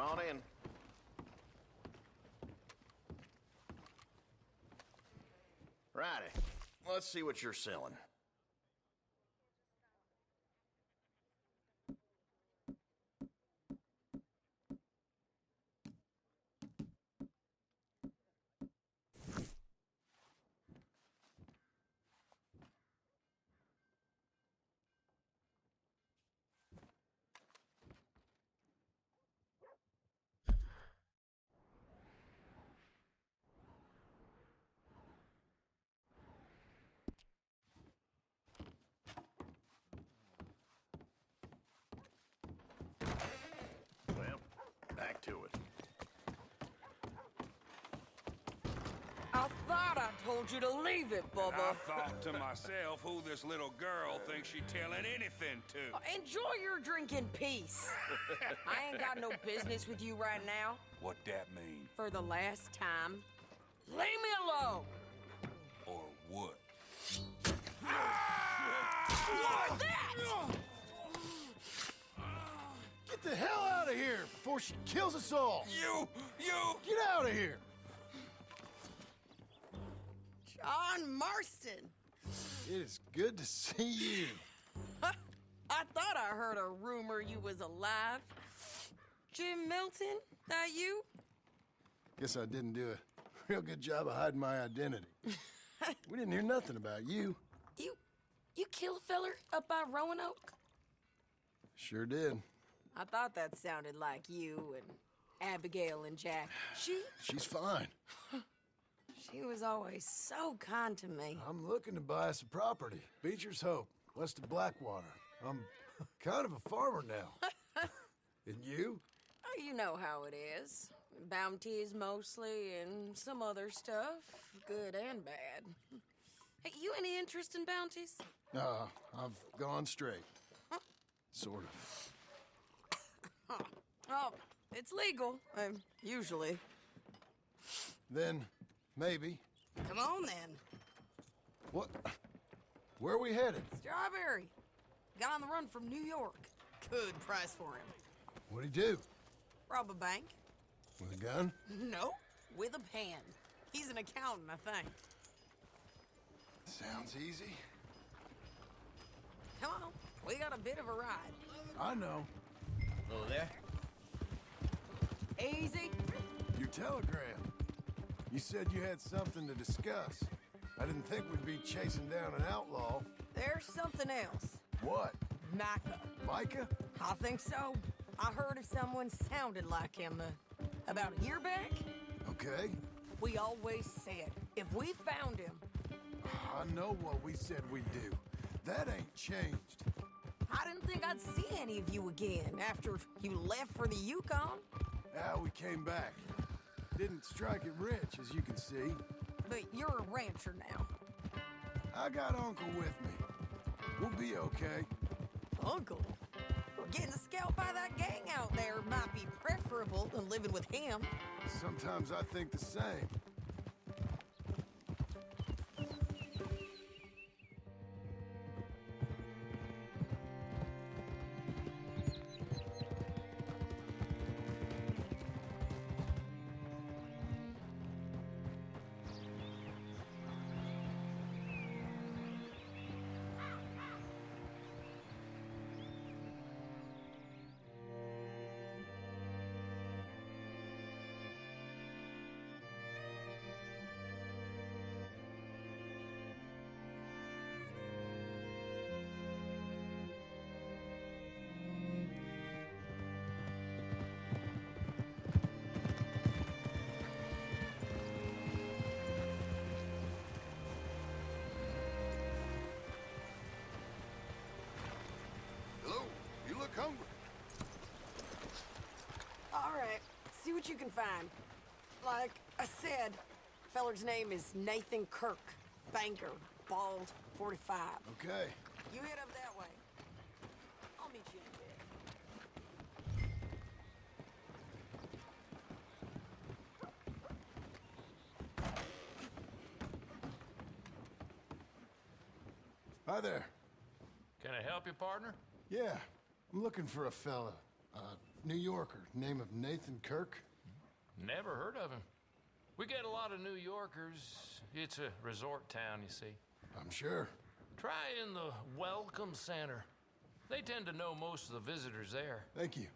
on in. Righty. Let's see what you're selling. Well, back to it. I thought I told you to leave it, Bubba. I thought to myself who this little girl thinks she's telling anything to. Enjoy your drink in peace. I ain't got no business with you right now. What that mean? For the last time, leave me alone. Or what? Like that! Get the hell out of here before she kills us all! You! Get out of here! John Marston. It is good to see you. I thought I heard a rumor you was alive. Jim Milton, that you? Guess I didn't do a real good job of hiding my identity. We didn't hear nothing about you. You kill a feller up by Roanoke? Sure did. I thought that sounded like you and Abigail and Jack. She's fine. She was always so kind to me. I'm looking to buy some property. Beecher's Hope, west of Blackwater. I'm kind of a farmer now. And you? Oh, you know how it is. Bounties mostly, and some other stuff, good and bad. Hey, you any interest in bounties? I've gone straight. Sort of. Oh, it's legal, usually. Then, maybe. Come on, then. What? Where are we headed? Strawberry. Got on the run from New York. Good price for him. What'd he do? Rob a bank? With a gun? No, with a pen. He's an accountant, I think. Sounds easy. Come on, we got a bit of a ride. I know. Hello there. Easy. Your telegram. You said you had something to discuss. I didn't think we'd be chasing down an outlaw. There's something else. What? Micah. Micah? I think so. I heard of someone sounded like him about a year back. Okay. We always said, if we found him... I know what we said we'd do. That ain't changed. I didn't think I'd see any of you again after you left for the Yukon. Now we came back. Didn't strike it rich, as you can see. But you're a rancher now. I got Uncle with me. We'll be okay. Uncle? Well, getting scalped by that gang out there might be preferable than living with him. Sometimes I think the same. Hungry. All right, see what you can find. Like I said, feller's name is Nathan Kirk. Banker, bald, 45. Okay. You head up that way. I'll meet you in a bit. Hi there. Can I help you, partner? Yeah, I'm looking for a fella. New Yorker, name of Nathan Kirk. Never heard of him. We get a lot of New Yorkers. It's a resort town, you see. I'm sure. Try in the Welcome Center. They tend to know most of the visitors there. Thank you.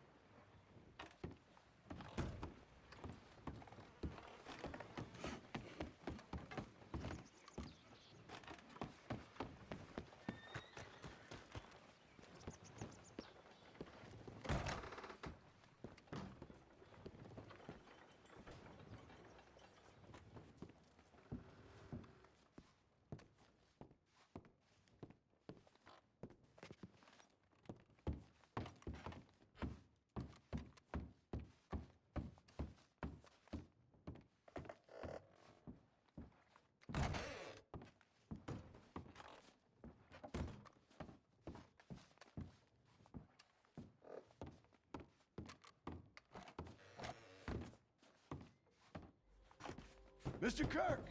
Mr. Kirk!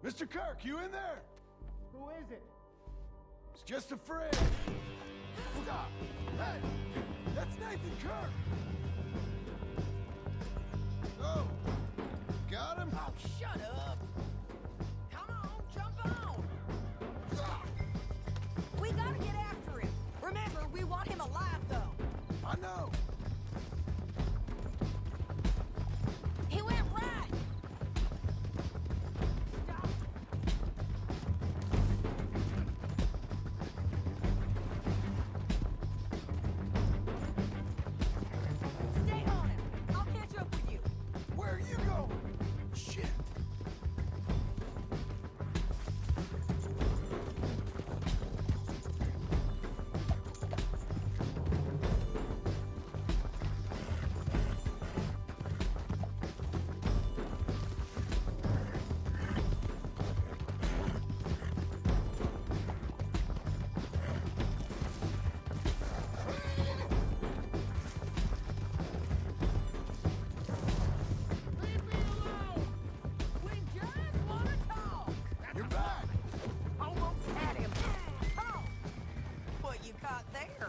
Mr. Kirk, you in there? Who is it? It's just a friend. Stop! Hey! That's Nathan Kirk! Oh! Got him? Oh, shut up. Come on, jump on. We gotta get after him. Remember, we want him alive, though. I know! He went right. Stop. Stay on him. I'll catch up with you. Where are you going? Shit! Leave me alone. We just want to talk. You're back! Almost had him. Oh, what you caught there?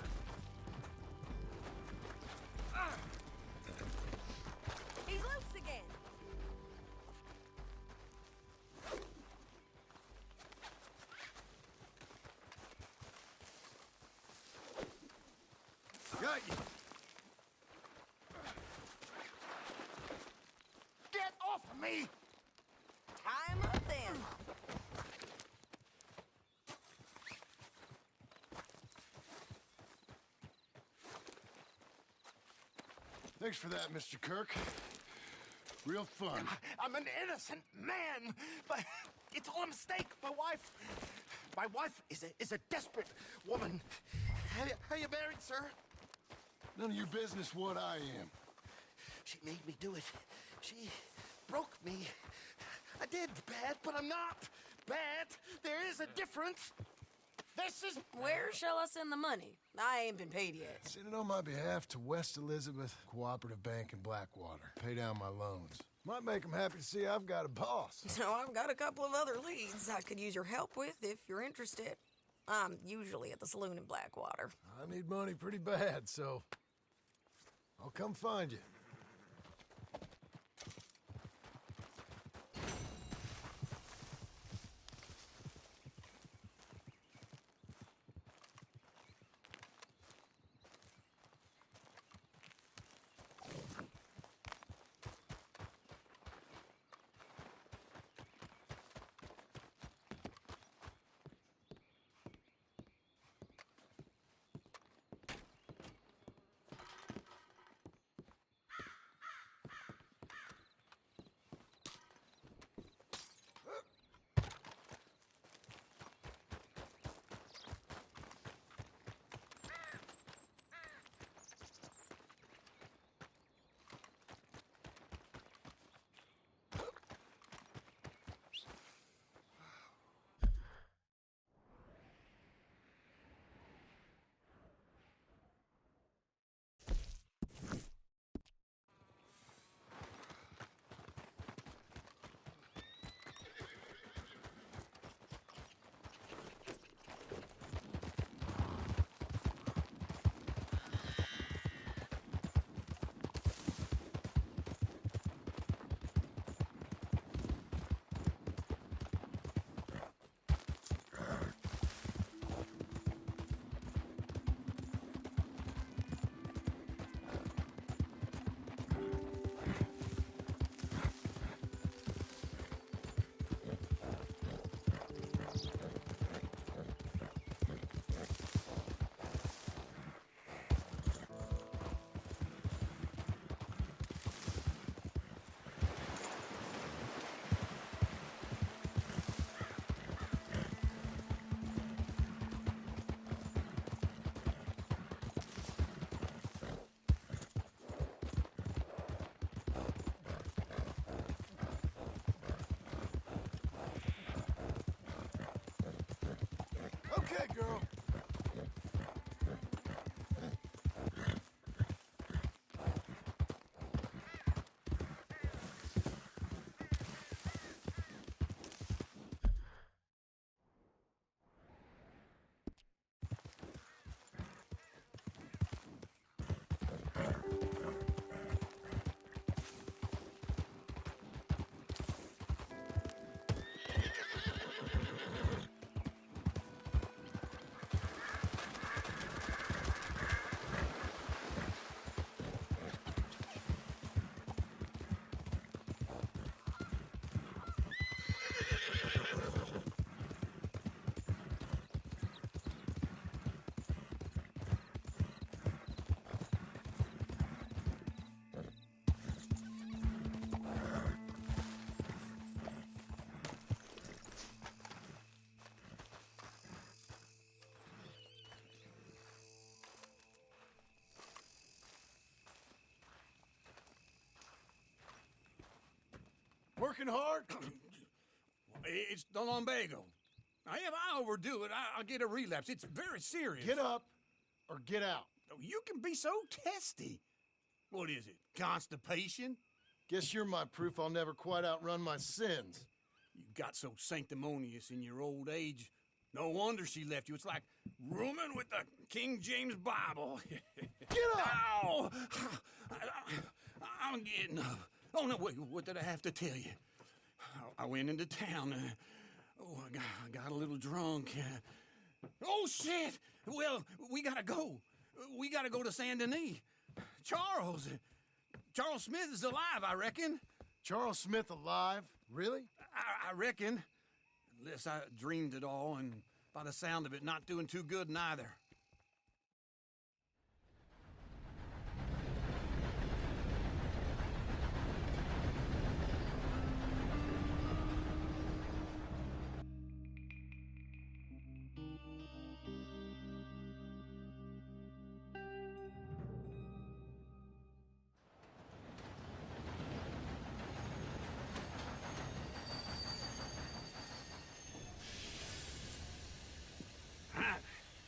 He's loose again. Got you! Get off of me! Tie him up then. Thanks for that, Mr. Kirk. Real fun. I'm an innocent man, but it's all a mistake. My wife is a desperate woman. Are you married, sir? None of your business what I am. She made me do it. She broke me. I did bad, but I'm not bad. There is a difference. This is... Where shall I send the money? I ain't been paid yet. Send it on my behalf to West Elizabeth Cooperative Bank in Blackwater. Pay down my loans. Might make them happy to see I've got a boss. So I've got a couple of other leads I could use your help with if you're interested. I'm usually at the saloon in Blackwater. I need money pretty bad, so I'll come find you. Okay, girl. Working hard? It's the lumbago. Now, if I overdo it, I'll get a relapse. It's very serious. Get up or get out. Oh, you can be so testy. What is it, constipation? Guess you're my proof I'll never quite outrun my sins. You got so sanctimonious in your old age. No wonder she left you. It's like rooming with the King James Bible. Get up! Ow! I'm getting up. Oh, no, wait, what did I have to tell you? I went into town. I got a little drunk. Oh, shit! Well, we gotta go. We gotta go to Saint Denis. Charles Smith is alive, I reckon. Charles Smith alive? Really? I reckon. Unless I dreamed it all, and by the sound of it, not doing too good neither.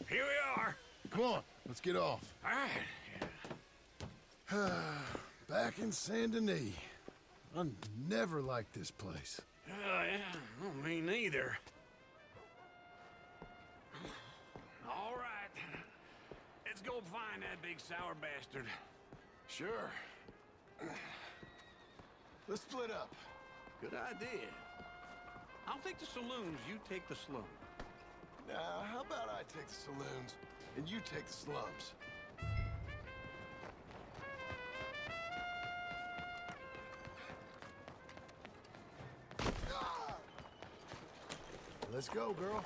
Here we are. Come on, let's get off. All right. Back in Saint Denis. I never liked this place. Yeah, well, me neither. All right. Let's go find that big sour bastard. Sure. Let's split up. Good idea. I'll take the saloons, you take the slum. Now, how about I take the saloons and you take the slums? Let's go, girl.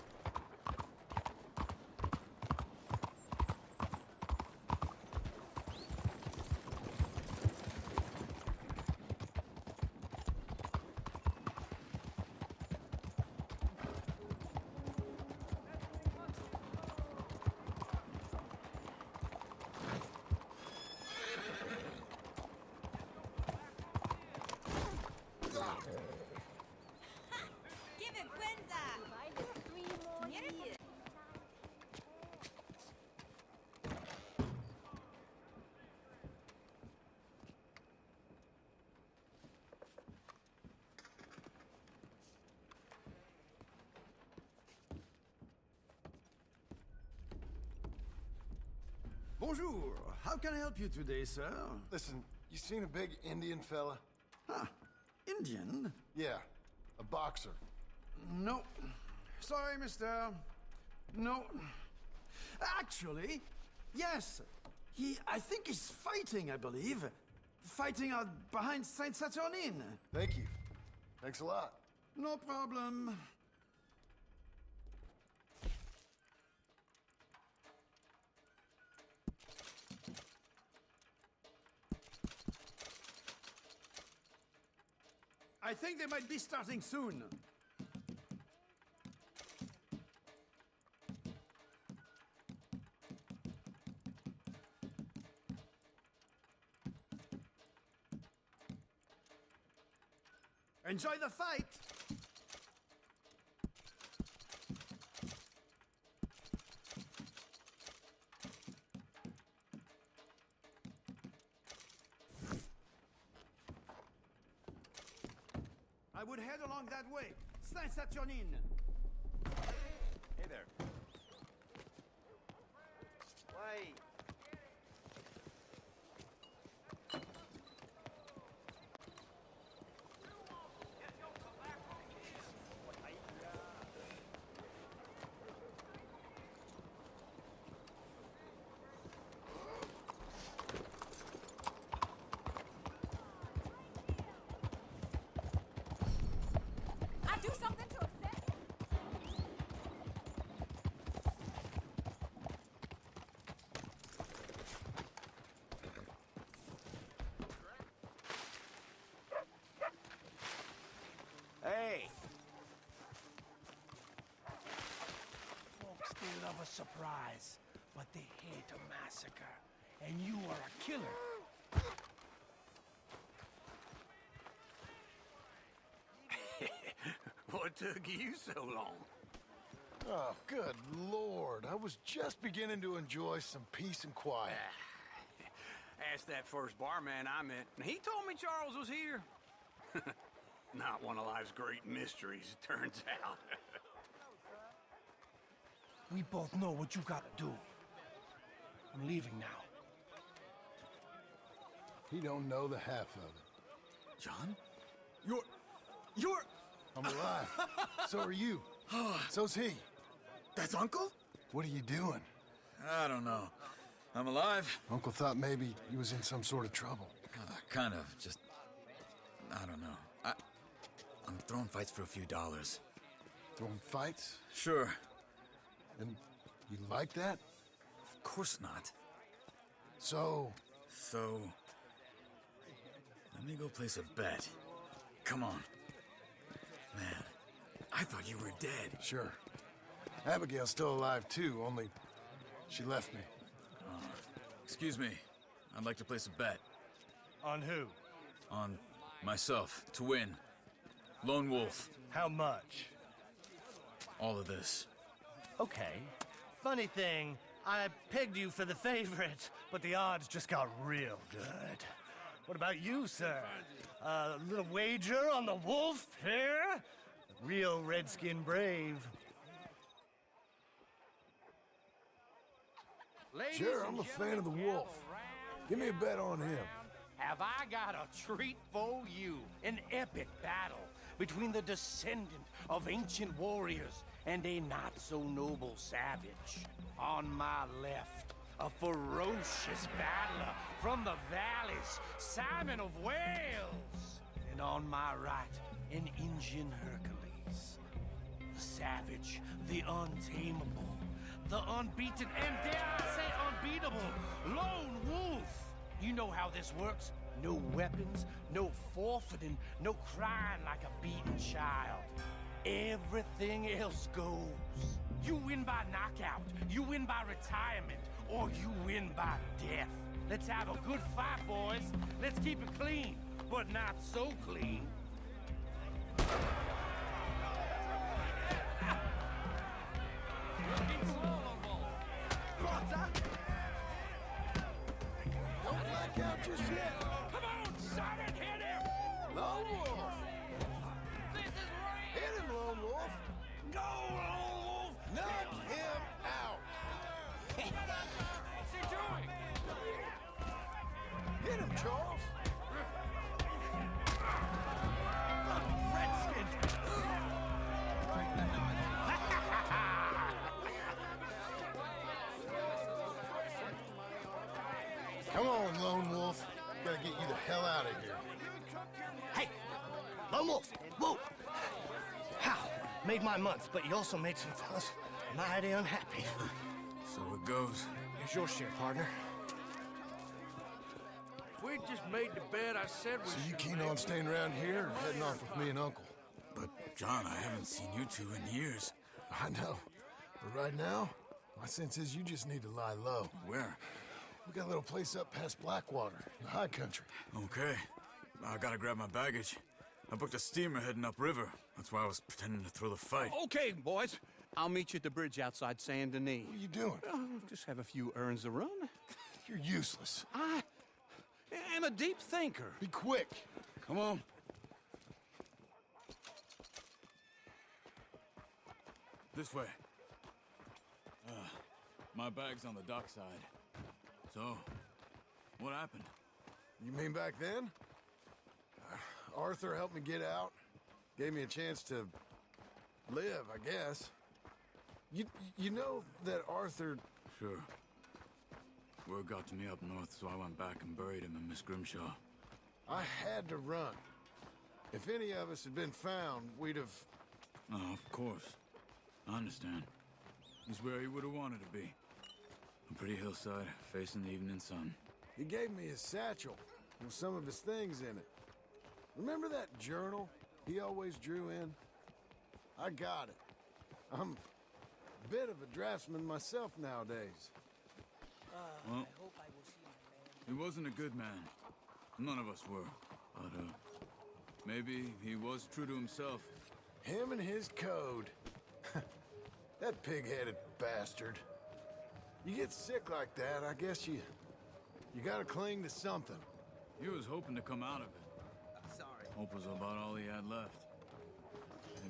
Bonjour. How can I help you today, sir? Listen, you seen a big Indian fella? Ah, Indian? Yeah, a boxer. No. Sorry, mister. No. Actually, yes. I think he's fighting, I believe. Fighting out behind Saint Saturnin. Thank you. Thanks a lot. No problem. I think they might be starting soon. Enjoy the fight! I would head along that way. Saint-Saturnin. Hey there. Why? I do something to upset you? Hey! Folks, they love a surprise, but they hate a massacre. And you are a killer. What took you so long? Oh, good Lord. I was just beginning to enjoy some peace and quiet. Asked that first barman I met, and he told me Charles was here. Not one of life's great mysteries, it turns out. We both know what you gotta do. I'm leaving now. He don't know the half of it. John? You're... I'm alive. So are you. So's he. That's Uncle? What are you doing? I don't know. I'm alive. Uncle thought maybe he was in some sort of trouble. Kind of. Just... I don't know. I'm throwing fights for a few dollars. Throwing fights? Sure. And you like that? Of course not. So, So... Let me go place a bet. Come on. Man, I thought you were dead. sure. Abigail's still alive too, only she left me. Excuse me. I'd like to place a bet. On who? On myself, to win. Lone Wolf. How much? All of this. Okay. Funny thing, I pegged you for the favorite, but the odds just got real good. What about you, sir? A little wager on the wolf here? Real redskin brave. Sure, I'm a fan of the wolf. Give me a bet on him. Have I got a treat for you? An epic battle between the descendant of ancient warriors and a not-so-noble savage. On my left, a ferocious battler from the valleys, Simon of Wales. And on my right, an Indian Hercules. The savage, the untamable, the unbeaten, and dare I say unbeatable, Lone Wolf. You know how this works. No weapons, no forfeiting, no crying like a beaten child. Everything else goes. You win by knockout, you win by retirement, or you win by death. Let's have a good fight, boys. Let's keep it clean, but not so clean. Don't black out just yet. Come on, Simon, hit him! Lone Wolf! This is real! Hit him, Lone Wolf! Go, Lone Wolf! Knock him out! What's he doing? Hit him, Charles! Redskin! Come on, Lone Wolf. Gotta get you the hell out of here. Hey! Lone Wolf! Whoa! How? Made my month, but you also made some fellas mighty unhappy. So it goes. Here's your share, partner. If we just made the bet I said we So you should keen make, on staying around here or heading off with me and Uncle? But, John, I haven't seen you two in years. I know. But right now, my sense is you just need to lie low. Where? We got a little place up past Blackwater, in the high country. Okay. I gotta grab my baggage. I booked a steamer heading upriver. That's why I was pretending to throw the fight. Okay, boys. I'll meet you at the bridge outside Saint Denis. What are you doing? Just have a few errands to run. You're useless. I am a deep thinker. Be quick. Come on. This way. My bag's on the dockside. So, what happened? You mean back then? Arthur helped me get out. Gave me a chance to live, I guess. You know that Arthur... Sure. Word got to me up north, so I went back and buried him in Miss Grimshaw. I had to run. If any of us had been found, we'd have... Oh, of course. I understand. He's where he would have wanted to be. A pretty hillside, facing the evening sun. He gave me his satchel with some of his things in it. Remember that journal he always drew in? I got it. I'm a bit of a draftsman myself nowadays. Well, he wasn't a good man. None of us were. But, maybe he was true to himself. Him and his code. That pig-headed bastard. You get sick like that, I guess you gotta cling to something. He was hoping to come out of it. Sorry. Hope was about all he had left.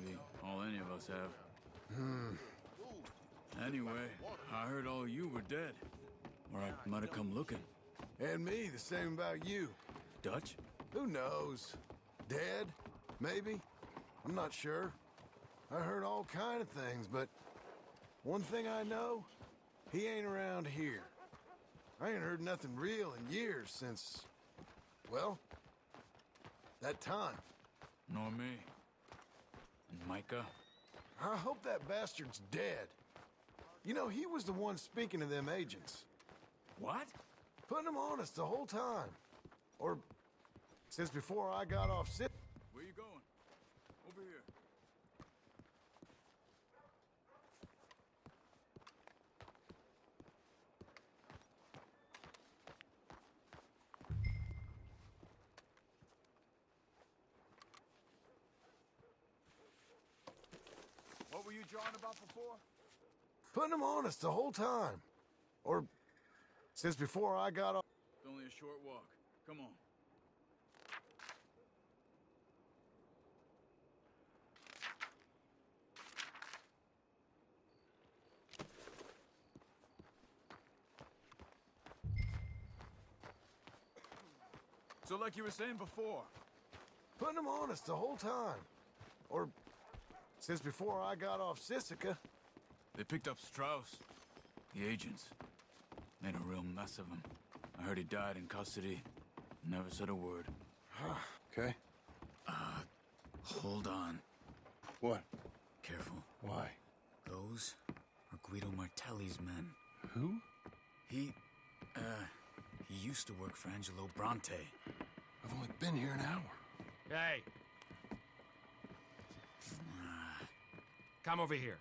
Maybe all any of us have. Anyway, I heard all you were dead. Or I might have come looking. And me, the same about you. Dutch? Who knows? Dead? Maybe? I'm not sure. I heard all kind of things, but one thing I know, he ain't around here. I ain't heard nothing real in years since, well, that time. Nor me. And Micah? I hope that bastard's dead. You know, he was the one speaking to them agents. What? Putting them on us the whole time. Or since before I got off sick. Where you going? Over here. What were you drawing about before? Putting them on us the whole time. Or since before I got off. It's only a short walk. Come on. So like you were saying before. Putting them on us the whole time. Or since before I got off Sisika. They picked up Strauss. The agents. Made a real mess of him. I heard he died in custody. Never said a word. Okay. Hold on. What? Careful. Why? Those are Guido Martelli's men. Who? He used to work for Angelo Bronte. I've only been here an hour. Hey, come over here.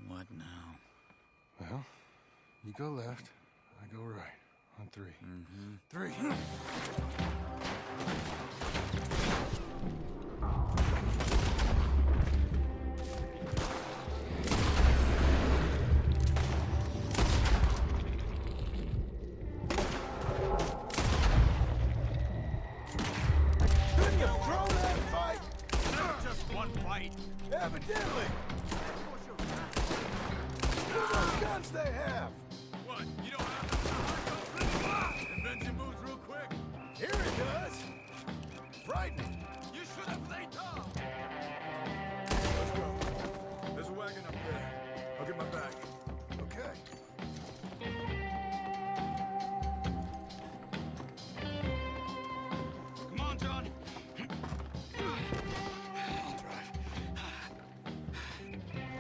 What now? Well, you go left, I go right. On three. Three. Couldn't you throw that fight? Never just one fight. Evidently. Look at those guns they have. What? You don't have to Invention moves real quick. Here it does. Frightening. You should have played dumb. Let's go. There's a wagon up there. I'll get my bag. Okay. Come on, John. I'll drive.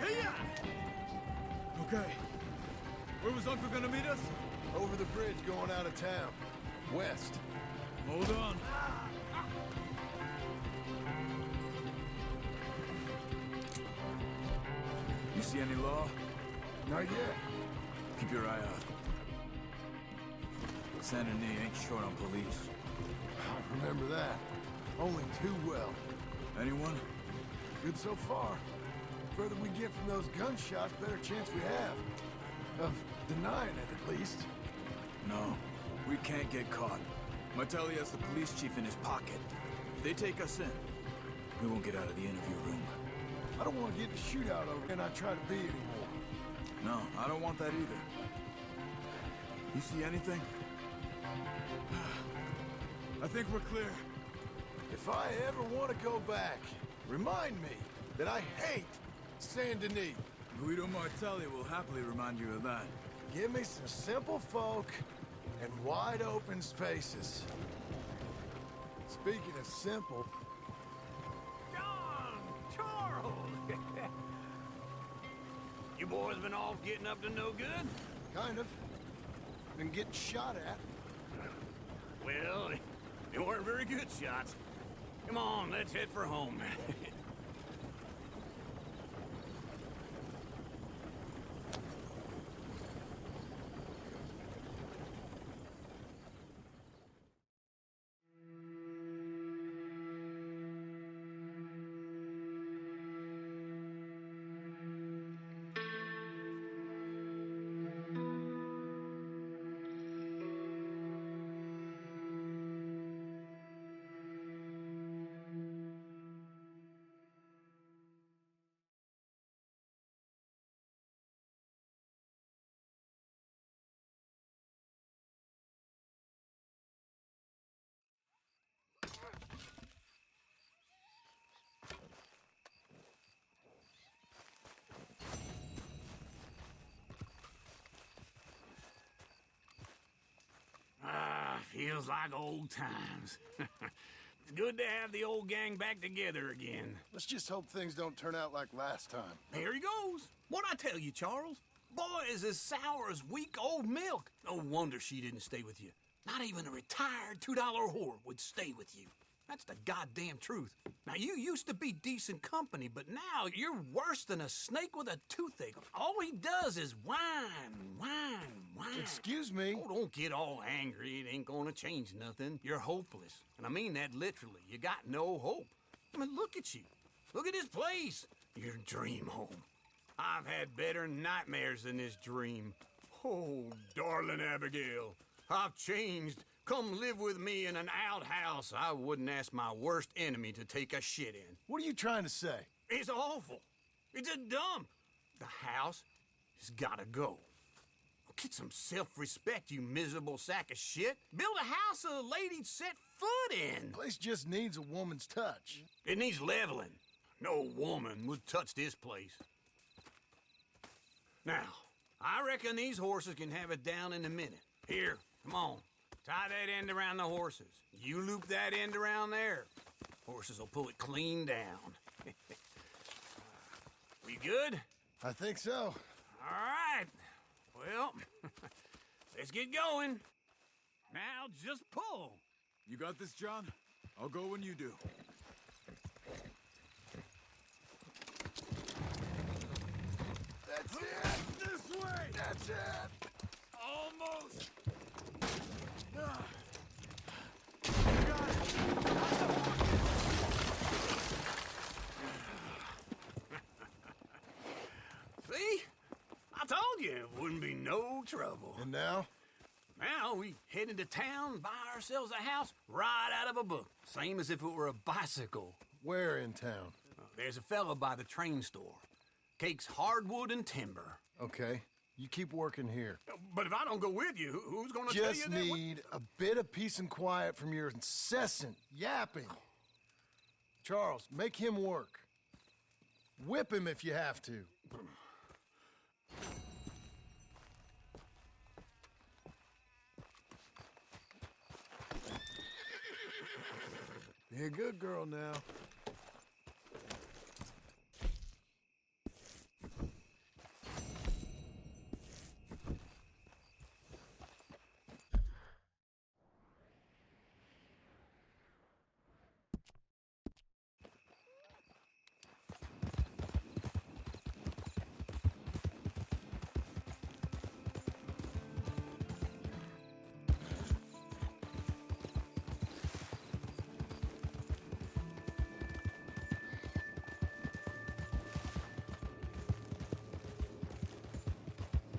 Hey-ya! Okay. Where was Uncle gonna meet us? Over the bridge going out of town. West. Hold on. You see any law? Not yet. Keep your eye out. Saint Denis ain't short on police. I remember that. Only too well. Anyone? Good so far. Further we get from those gunshots, better chance we have. Of denying it, at least. No. We can't get caught. Martelli has the police chief in his pocket. If they take us in, we won't get out of the interview room. I don't want to get in a shootout over and I try to be anymore. No, I don't want that either. You see anything? I think we're clear. If I ever want to go back, remind me that I hate Saint Denis. Guido Martelli will happily remind you of that. Give me some simple folk and wide open spaces. Speaking of simple... John! Charles! You boys been off getting up to no good? Kind of. Been getting shot at. Well, they weren't very good shots. Come on, let's head for home. Feels like old times. It's good to have the old gang back together again. Let's just hope things don't turn out like last time. There he goes. What'd I tell you, Charles? Boy is as sour as week-old milk. No wonder she didn't stay with you. Not even a retired $2 whore would stay with you. That's the goddamn truth. Now, you used to be decent company, but now you're worse than a snake with a toothache. All he does is whine, whine, whine. Excuse me? Oh, don't get all angry. It ain't gonna change nothing. You're hopeless. And I mean that literally. You got no hope. I mean, look at you. Look at this place. Your dream home. I've had better nightmares than this dream. Oh, darling Abigail, I've changed. Come live with me in an outhouse I wouldn't ask my worst enemy to take a shit in. What are you trying to say? It's awful. It's a dump. The house has gotta go. Get some self-respect, you miserable sack of shit. Build a house a lady'd set foot in. Place just needs a woman's touch. It needs leveling. No woman would touch this place. Now, I reckon these horses can have it down in a minute. Here, come on. Tie that end around the horses. You loop that end around there. Horses will pull it clean down. We good? I think so. All right. Well, let's get going. Now just pull. You got this, John? I'll go when you do. That's it! This way! That's it! Almost! See? I told you it wouldn't be no trouble. And now? Now we head into town, buy ourselves a house right out of a book. Same as if it were a bicycle. Where in town? There's a fella by the train store. Cakes hardwood and timber. Okay. You keep working here. But if I don't go with you, who's gonna tell you Just that? need a bit of peace and quiet from your incessant yapping. Charles, make him work. Whip him if you have to. Be a good girl now.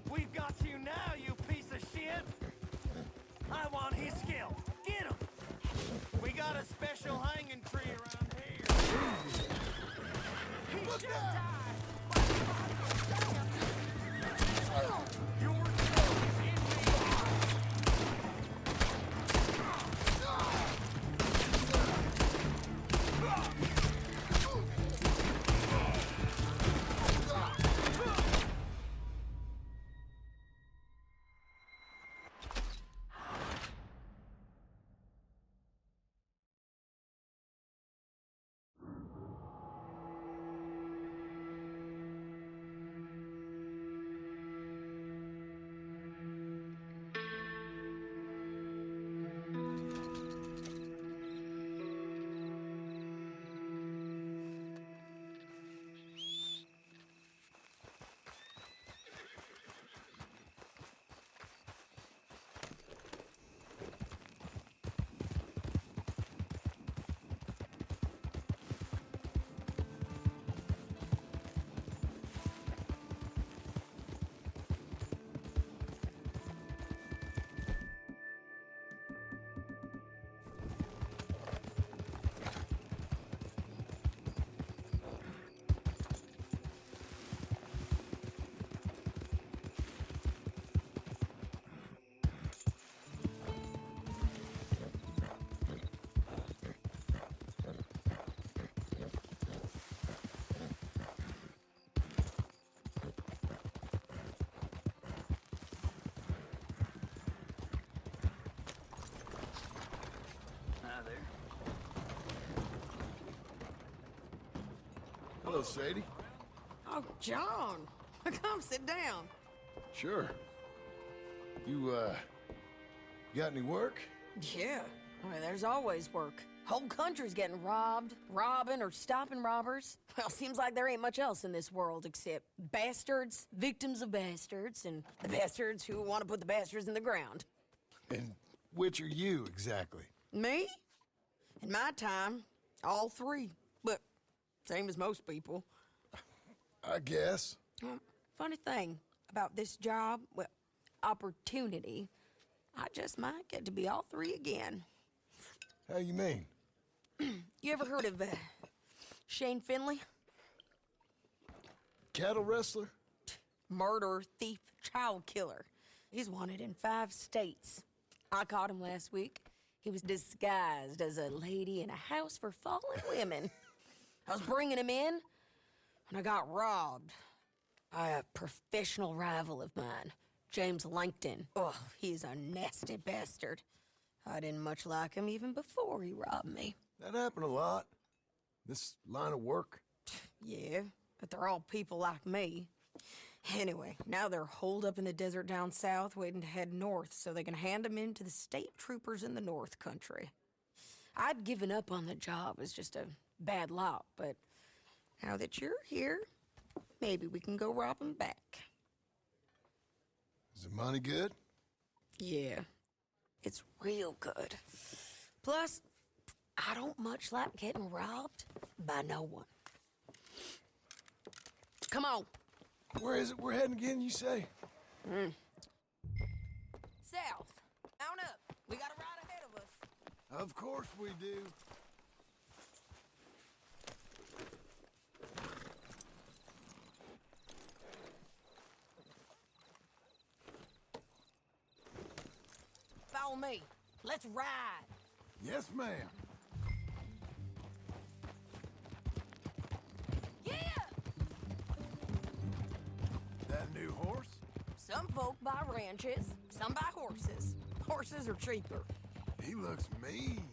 We've got you now, you piece of shit! I want his skill. Get him! We got a special hanging tree around here. Look Hello, Sadie. Oh, John. Come sit down. Sure. You got any work? Yeah. I mean, there's always work. Whole country's getting robbed, robbing, or stopping robbers. Well, seems like there ain't much else in this world except bastards, victims of bastards, and the bastards who want to put the bastards in the ground. And which are you, exactly? Me? In my time, all three. But same as most people. I guess. Funny thing about this job, well, opportunity, I just might get to be all three again. How you mean? You ever heard of Shane Finley? Cattle wrestler? Murderer, thief, child killer. He's wanted in 5 states. I caught him last week. He was disguised as a lady in a house for fallen women. I was bringing him in, and I got robbed by a professional rival of mine, James Langton. Oh, he's a nasty bastard. I didn't much like him even before he robbed me. That happened a lot. This line of work. Yeah, but they're all people like me. Anyway, now they're holed up in the desert down south, waiting to head north so they can hand them in to the state troopers in the north country. I'd given up on the job as just a bad lot, but now that you're here, maybe we can go rob them back. Is the money good? Yeah, it's real good. Plus, I don't much like getting robbed by no one. Come on. Where is it we're heading again, you say? South. Mount up. We got a ride ahead of us. Of course we do. Follow me. Let's ride. Yes, ma'am. Yeah! That new horse? Some folk buy ranches, some buy horses. Horses are cheaper. He looks mean.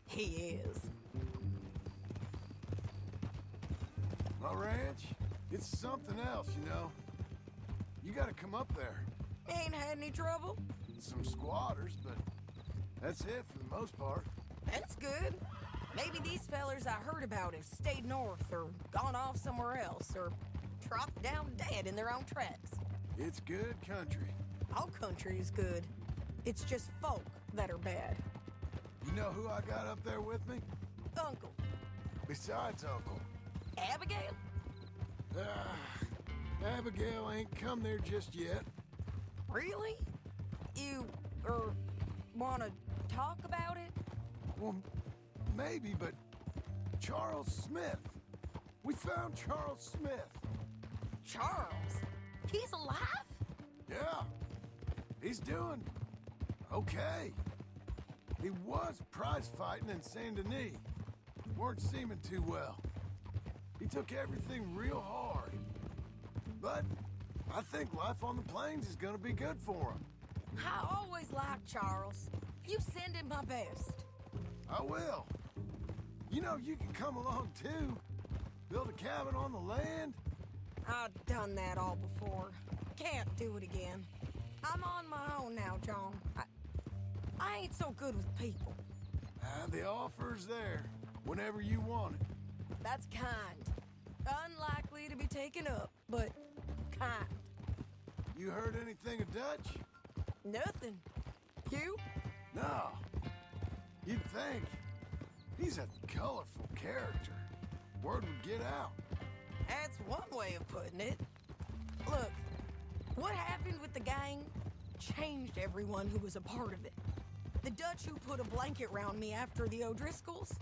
He is. My ranch? It's something else, you know. You gotta come up there. Ain't had any trouble? Some squatters, but that's it for the most part. That's good. Maybe these fellers I heard about have stayed north or gone off somewhere else or dropped down dead in their own tracks. It's good country. All country is good. It's just folk that are bad. You know who I got up there with me? Uncle. Besides Uncle. Abigail? Abigail ain't come there just yet. Really? You, wanna talk about it? Well, maybe, but Charles Smith. We found Charles Smith. Charles? He's alive? Yeah. He's doing okay. He was prize fighting in Saint Denis. Weren't seeming too well. He took everything real hard. But I think life on the plains is gonna be good for him. I always liked Charles. You send him my best. I will. You know, you can come along too. Build a cabin on the land. I've done that all before. Can't do it again. I'm on my own now, John. I ain't so good with people. The offer's there whenever you want it. That's kind. Unlikely to be taken up, but kind. You heard anything of Dutch? Nothing. You? No. You'd think. He's a colorful character. Word would get out. That's one way of putting it. Look, what happened with the gang changed everyone who was a part of it. The Dutch who put a blanket round me after the O'Driscolls,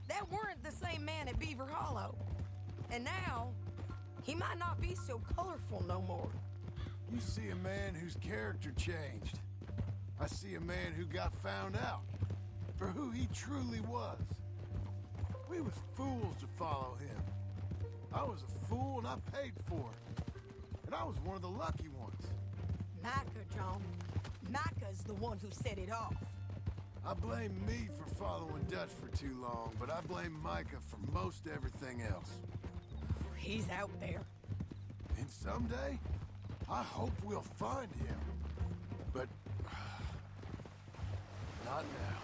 that weren't the same man at Beaver Hollow. And now, he might not be so colorful no more. You see a man whose character changed. I see a man who got found out for who he truly was. We was fools to follow him. I was a fool and I paid for it. And I was one of the lucky ones. Micah, John. Micah's the one who set it off. I blame me for following Dutch for too long, but I blame Micah for most everything else. He's out there. And someday, I hope we'll find him. But not now.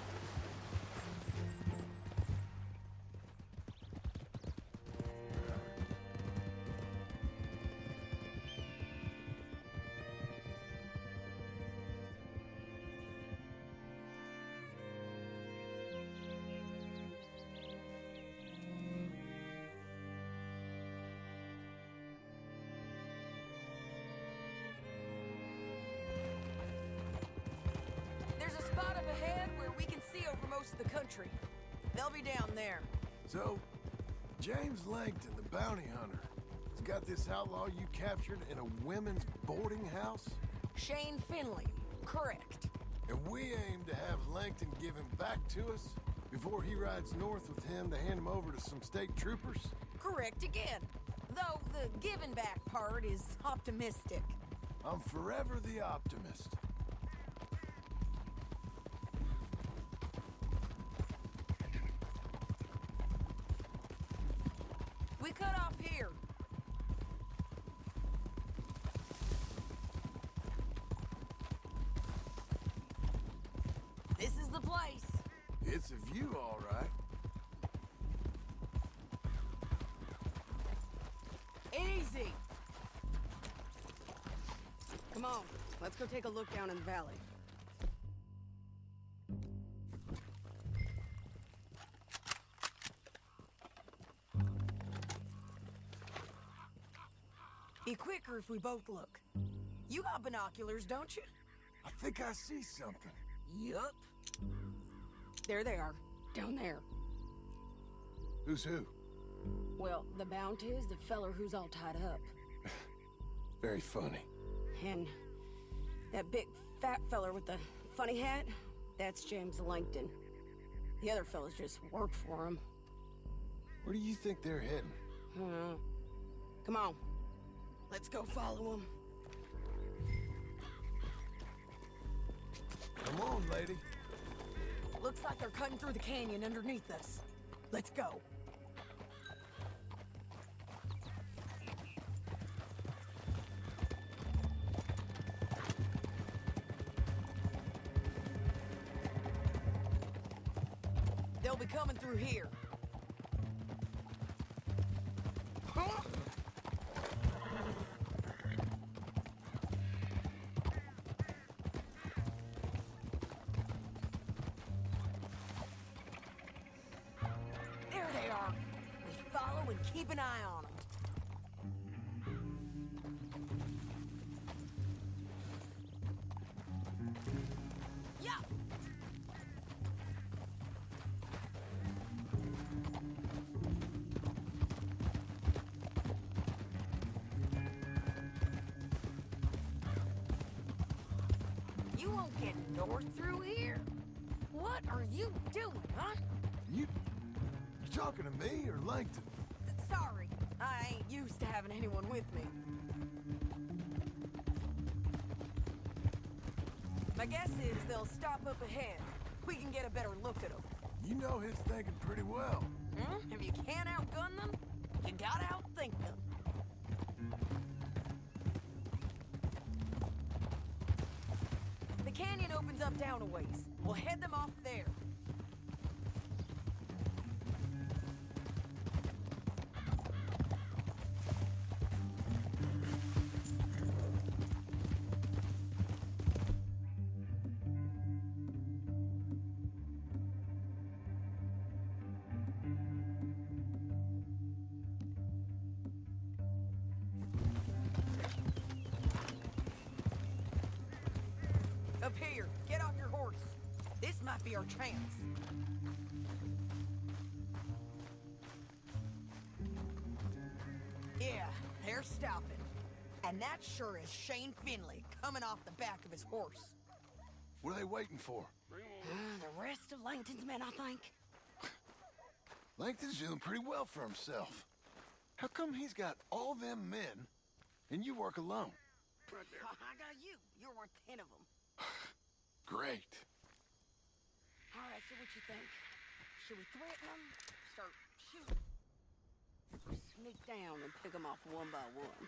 There's a spot up ahead where we can see over most of the country. They'll be down there. So, James Langton, the bounty hunter, has got this outlaw you captured in a women's boarding house? Shane Finley. Correct. And we aim to have Langton give him back to us before he rides north with him to hand him over to some state troopers? Correct again. Though the giving back part is optimistic. I'm forever the optimist. We cut off here. This is the place. It's a view, all right. Easy. Come on, let's go take a look down in the valley. Be quicker if we both look. You got binoculars, don't you? I think I see something. Yup. There they are, down there. Who's who? Well, the bounty is the feller who's all tied up. Very funny. And that big fat feller with the funny hat, that's James Langton. The other fellas just work for him. Where do you think they're heading? Come on. Let's go follow him. Come on, lady. Looks like they're cutting through the canyon underneath us. Let's go. They'll be coming through here. Huh? There they are. We follow and keep an eye on them. Yeah. heading north through here? What are you doing, huh? You talking to me or Langton? Sorry, I ain't used to having anyone with me. My guess is they'll stop up ahead. We can get a better look at them. You know his thinking pretty well. If you can't outgun them, you gotta outthink them. The canyon opens up down a ways. We'll head them off there. Up here, get off your horse. This might be our chance. Yeah, they're stopping. And that sure is Shane Finley coming off the back of his horse. What are they waiting for? The rest of Langton's men, I think. Langton's doing pretty well for himself. How come he's got all them men and you work alone? I got you. You're worth 10 of them. Great. All right, so what you think? Should we threaten them? Start shooting? Or sneak down and pick them off one by one?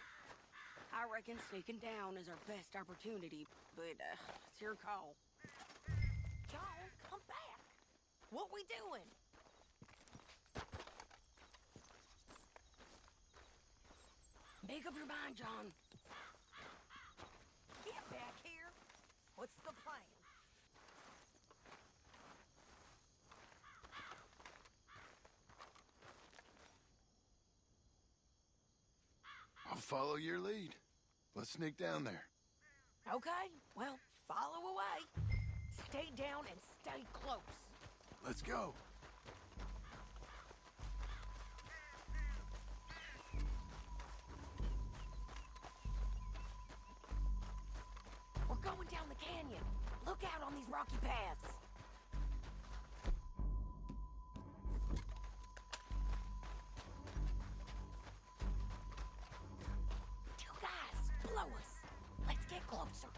I reckon sneaking down is our best opportunity, but it's your call. John, come back. What we doing? Make up your mind, John. Get back here. What's the plan? I'll follow your lead. Let's sneak down there. Okay, well, follow away. Stay down and stay close. Let's go. We're going down the canyon. Look out on these rocky paths. Two guys below us. Let's get closer.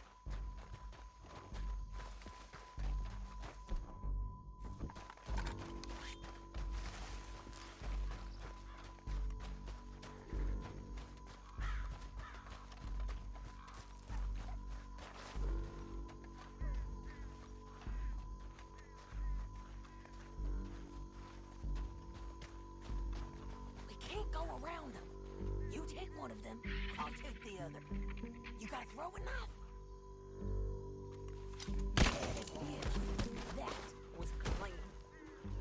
Go around them. You take one of them, I'll take the other. You got a throwing knife? Yes, that was clean.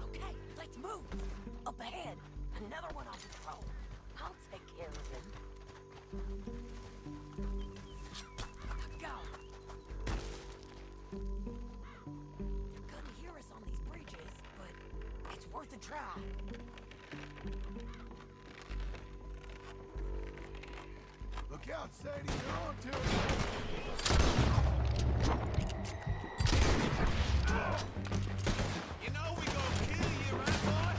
Okay, let's move. Up ahead, another one on patrol. I'll take care of him. Go. They're gonna hear us on these bridges, but it's worth a try. Look out, Sadie, you're on to it. You know we gonna kill you, right, boy?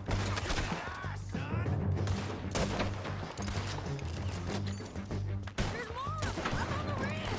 You're gonna die, son! There's more of them! I'm on the ridge!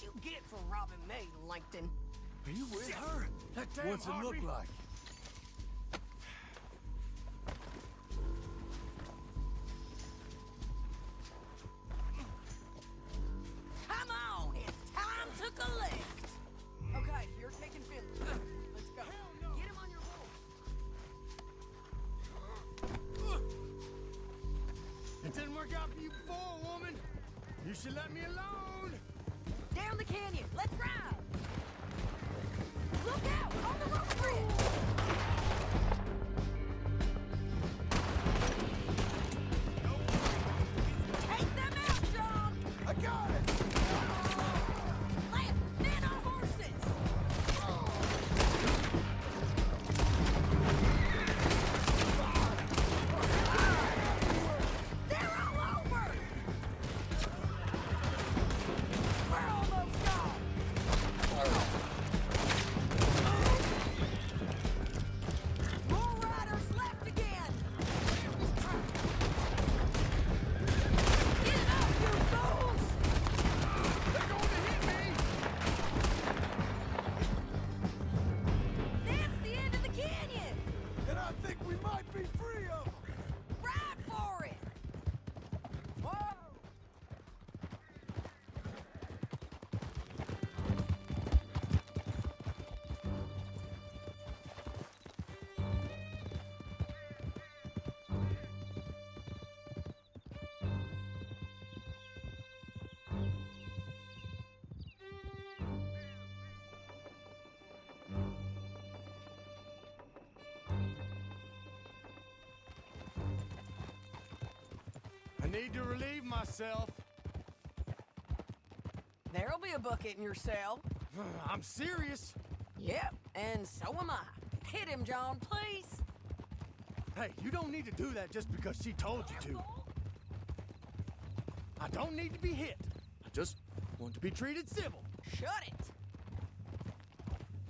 you get for robbing me, Langton? Are you with her? That damn What's it look Harvey. like? Come on, it's time to collect. Okay, you're taking Finley. Let's go. Get him on your roll. It didn't work out for you before, woman. You should let me alone. Down the canyon. Let's ride. Look out on the rope bridge. Take them out, John. I got it! Lance, men on horses. They're all over. We're almost gone. More riders left again. Get up, you fools! They're going to hit me. That's the end of the canyon. And I think we might be free of them! Ride for it. Whoa! I need to relieve myself. There'll be a bucket in your cell. I'm serious. Yep, and so am I. Hit him, John, please. Hey, you don't need to do that just because she told you to. I don't need to be hit. I just want to be treated civil. Shut it.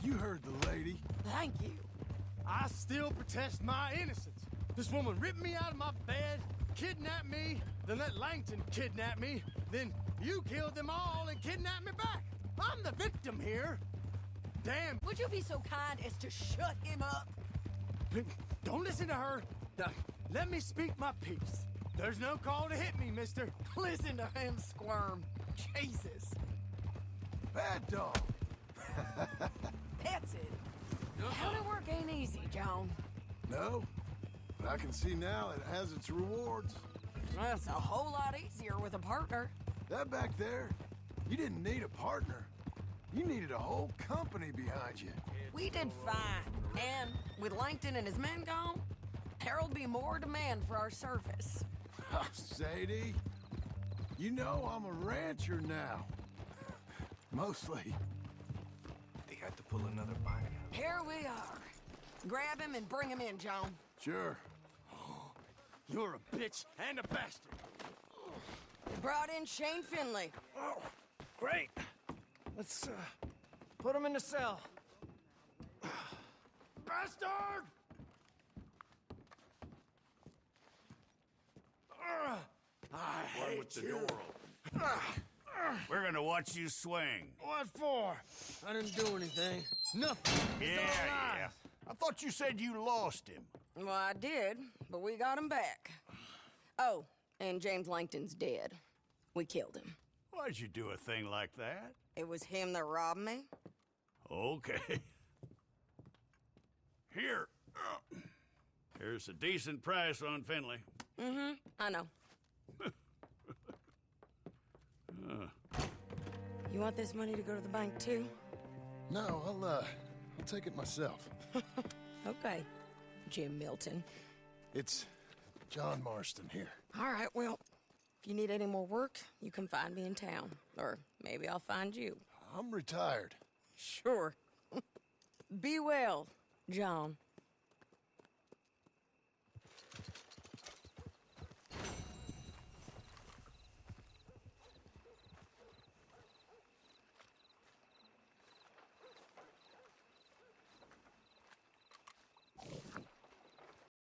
You heard the lady. Thank you. I still protest my innocence. This woman ripped me out of my bed, kidnapped me, then let Langton kidnap me, then you killed them all and kidnapped me back. I'm the victim here. Damn. Would you be so kind as to shut him up? Don't listen to her. Now, let me speak my piece. There's no call to hit me, mister. Listen to him squirm. Jesus. Bad dog. That's it. Counter work ain't easy, John. No, but I can see now it has its rewards. That's a whole lot easier with a partner. That back there, you didn't need a partner. You needed a whole company behind you. We did fine. And with Langton and his men gone, there'll be more demand for our service. Sadie, you know I'm a rancher now. Mostly. They got to pull another body out. Here we are. Grab him and bring him in, John. Sure. You're a bitch and a bastard. Brought in Shane Finley. Oh, great. Let's, put him in the cell. Bastard! I hate you. We're gonna watch you swing. What for? I didn't do anything. Nothing. It's all lies. I thought you said you lost him. Well, I did, but we got him back. Oh, and James Langton's dead. We killed him. Why'd you do a thing like that? It was him that robbed me. Okay. Here. Here's a decent price on Finley. Mm-hmm, I know. You want this money to go to the bank, too? No, I'll take it myself. Okay, Jim Milton. It's John Marston here. All right, well, if you need any more work, you can find me in town. Or maybe I'll find you. I'm retired. Sure. Be well, John.